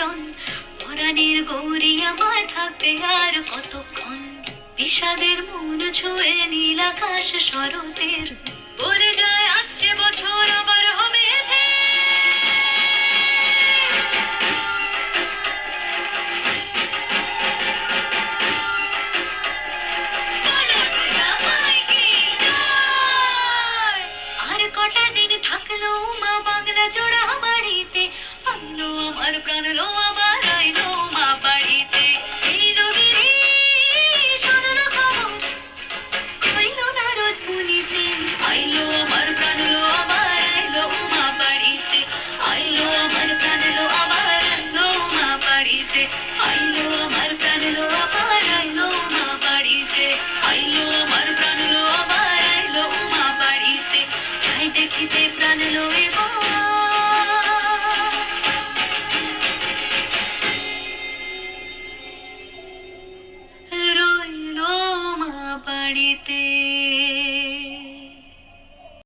প্রাণ। পরাণের গৌরী আমার থাকবে আর কতক্ষণ। বিষাদের মন ছুঁয়ে নীল আকাশ শরতের, বলে যায় আসছে বছর আবার হবে আর কটা দিন থাকলো মা বাংলা জোড়া বাড়িতে, আইলো আমার প্রাণ লো আবার আইলো মা বাড়িতে। এই রোগীরে শোনলো খবর, কইলো নারদ মুনিতে, আইলো আমার প্রাণ লো আবার আইলো মা বাড়িতে। আইলো আমার প্রাণ লো আবার আইলো মা বাড়িতে। আইলো আমার প্রাণ লো আবার আইলো মা বাড়িতে। আইলো আমার প্রাণ লো আবার আইলো মা বাড়িতে। যাই দেখিতে প্রাণ লো এবার রইলো মা বাড়িতে।